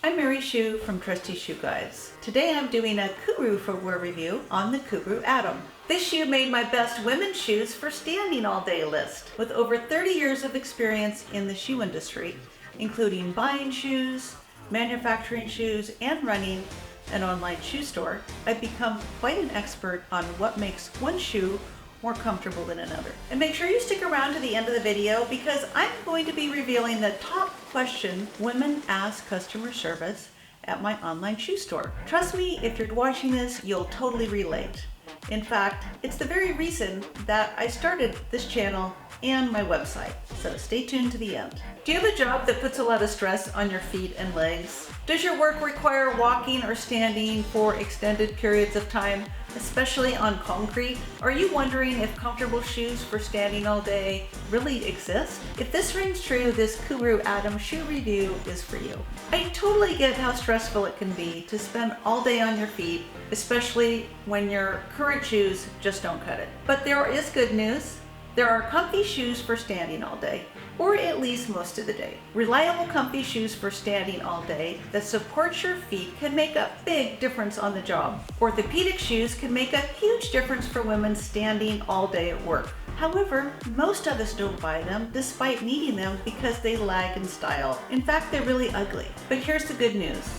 I'm Mary Shu from Trusty Shoe Guides. Today I'm doing a KURU footwear review on the KURU Atom. This shoe made my best women's shoes for standing all day list. With over 30 years of experience in the shoe industry, including buying shoes, manufacturing shoes, and running an online shoe store, I've become quite an expert on what makes one shoe more comfortable than another. And make sure you stick around to the end of the video because I'm going to be revealing the top question women ask customer service at my online shoe store. Trust me, if you're watching this, you'll totally relate. In fact, it's the very reason that I started this channel and my website, so stay tuned to the end. Do you have a job that puts a lot of stress on your feet and legs? Does your work require walking or standing for extended periods of time, especially on concrete? Are you wondering if comfortable shoes for standing all day really exist? If this rings true, this KURU Atom shoe review is for you. I totally get how stressful it can be to spend all day on your feet, especially when your current shoes just don't cut it. But there is good news. There are comfy shoes for standing all day, or at least most of the day. Reliable, comfy shoes for standing all day that support your feet can make a big difference on the job. Orthopedic shoes can make a huge difference for women standing all day at work. However, most of us don't buy them despite needing them because they lag in style. In fact, they're really ugly. But here's the good news.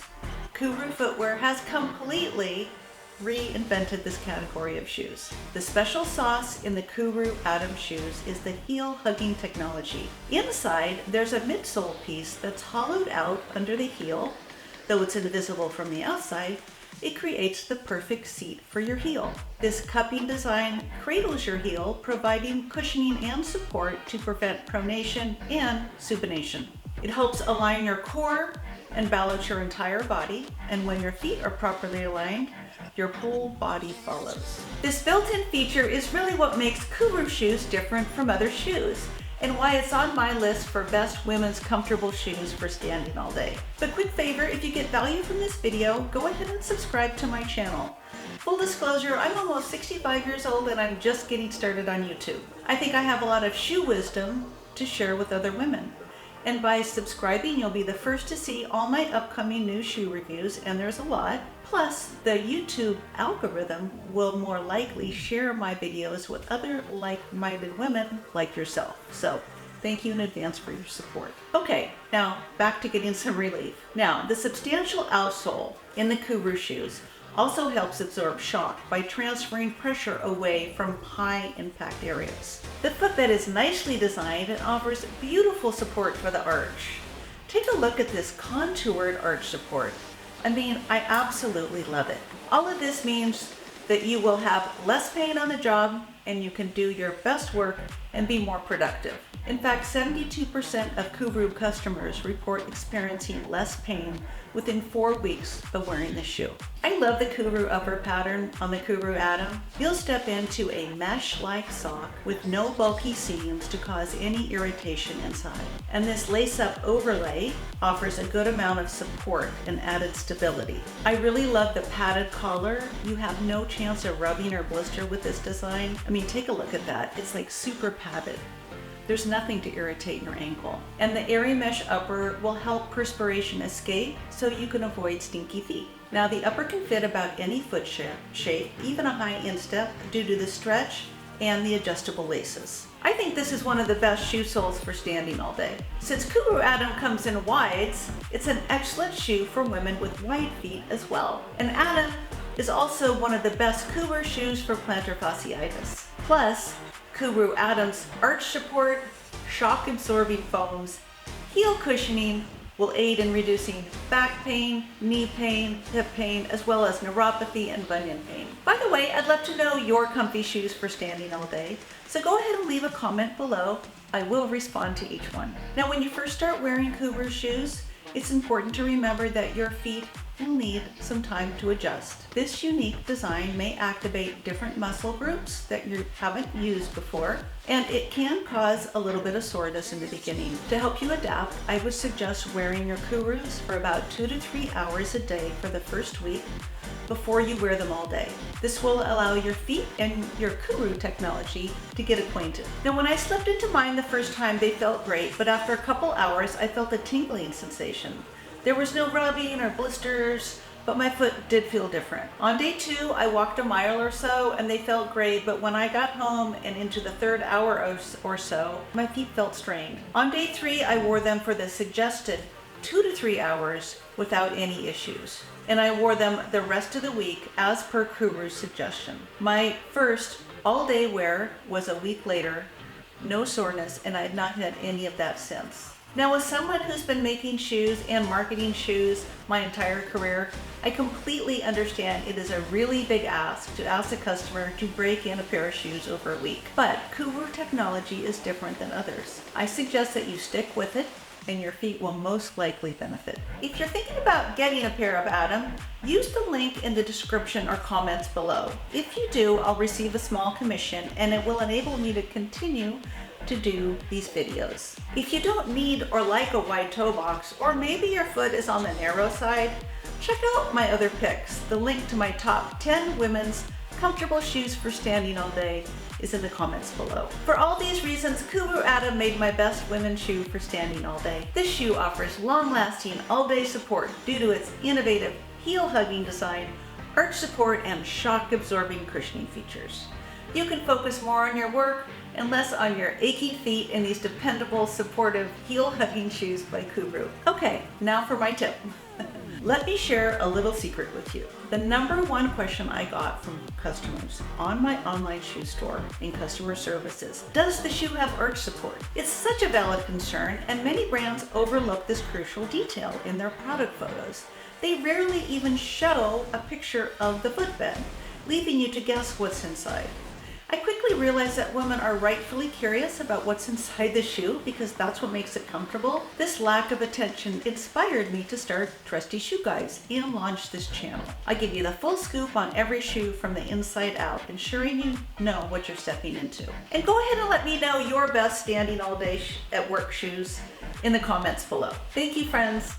KURU footwear has completely reinvented this category of shoes. The special sauce in the KURU Atom shoes is the heel hugging technology. Inside, there's a midsole piece that's hollowed out under the heel. Though it's invisible from the outside, it creates the perfect seat for your heel. This cupping design cradles your heel, providing cushioning and support to prevent pronation and supination. It helps align your core and balance your entire body, and when your feet are properly aligned, your whole body follows. This built-in feature is really what makes KURU shoes different from other shoes, and why it's on my list for best women's comfortable shoes for standing all day. But quick favor, if you get value from this video, go ahead and subscribe to my channel. Full disclosure, I'm almost 65 years old and I'm just getting started on YouTube. I think I have a lot of shoe wisdom to share with other women. And by subscribing, you'll be the first to see all my upcoming new shoe reviews, and there's a lot. Plus, the YouTube algorithm will more likely share my videos with other like-minded women like yourself. So, thank you in advance for your support. Okay, now back to getting some relief. Now, the substantial outsole in the KURU shoes also helps absorb shock by transferring pressure away from high impact areas. The footbed is nicely designed and offers beautiful support for the arch. Take a look at this contoured arch support. I mean, I absolutely love it. All of this means that you will have less pain on the job and you can do your best work and be more productive. In fact, 72% of KURU customers report experiencing less pain within 4 weeks of wearing the shoe. I love the KURU upper pattern on the KURU Atom. You'll step into a mesh-like sock with no bulky seams to cause any irritation inside. And this lace-up overlay offers a good amount of support and added stability. I really love the padded collar. You have no chance of rubbing or blister with this design. I mean, take a look at that. It's like super padded. There's nothing to irritate your ankle. And the airy mesh upper will help perspiration escape so you can avoid stinky feet. Now the upper can fit about any foot shape, even a high instep, due to the stretch and the adjustable laces. I think this is one of the best shoe soles for standing all day. Since KURU Atom comes in wides, it's an excellent shoe for women with wide feet as well. And Atom is also one of the best KURU shoes for plantar fasciitis. Plus, KURU Atom's arch support, shock absorbing foams, heel cushioning will aid in reducing back pain, knee pain, hip pain, as well as neuropathy and bunion pain. By the way, I'd love to know your comfy shoes for standing all day, so go ahead and leave a comment below. I will respond to each one. Now, when you first start wearing KURU shoes, it's important to remember that your feet will need some time to adjust. This unique design may activate different muscle groups that you haven't used before, and it can cause a little bit of soreness in the beginning. To help you adapt, I would suggest wearing your KURUs for about 2 to 3 hours a day for the first week before you wear them all day. This will allow your feet and your KURU technology to get acquainted. Now, when I slipped into mine the first time, they felt great, but after a couple hours, I felt a tingling sensation. There was no rubbing or blisters, but my foot did feel different. On day 2, I walked a mile or so and they felt great, but when I got home and into the 3rd hour or so, my feet felt strained. On day 3, I wore them for the suggested 2 to 3 hours without any issues. And I wore them the rest of the week as per KURU's suggestion. My first all-day wear was a week later, no soreness, and I have not had any of that since. Now, as someone who's been making shoes and marketing shoes my entire career, I completely understand it is a really big ask to ask a customer to break in a pair of shoes over a week. But KURU technology is different than others. I suggest that you stick with it and your feet will most likely benefit. If you're thinking about getting a pair of Adam, use the link in the description or comments below. If you do, I'll receive a small commission and it will enable me to continue to do these videos. If you don't need or like a wide toe box, or maybe your foot is on the narrow side, check out my other picks. The link to my top 10 women's comfortable shoes for standing all day is in the comments below. For all these reasons, KURU Adam made my best women's shoe for standing all day. This shoe offers long-lasting all-day support due to its innovative heel-hugging design, arch support, and shock-absorbing cushioning features. You can focus more on your work and less on your aching feet in these dependable, supportive, heel-hugging shoes by KURU. Okay, now for my tip. Let me share a little secret with you. The #1 question I got from customers on my online shoe store in customer services: does the shoe have arch support? It's such a valid concern, and many brands overlook this crucial detail in their product photos. They rarely even show a picture of the footbed, leaving you to guess what's inside. I quickly realized that women are rightfully curious about what's inside the shoe because that's what makes it comfortable. This lack of attention inspired me to start Trusty Shoe Guides and launch this channel. I give you the full scoop on every shoe from the inside out, ensuring you know what you're stepping into. And go ahead and let me know your best standing all day at work shoes in the comments below. Thank you, friends.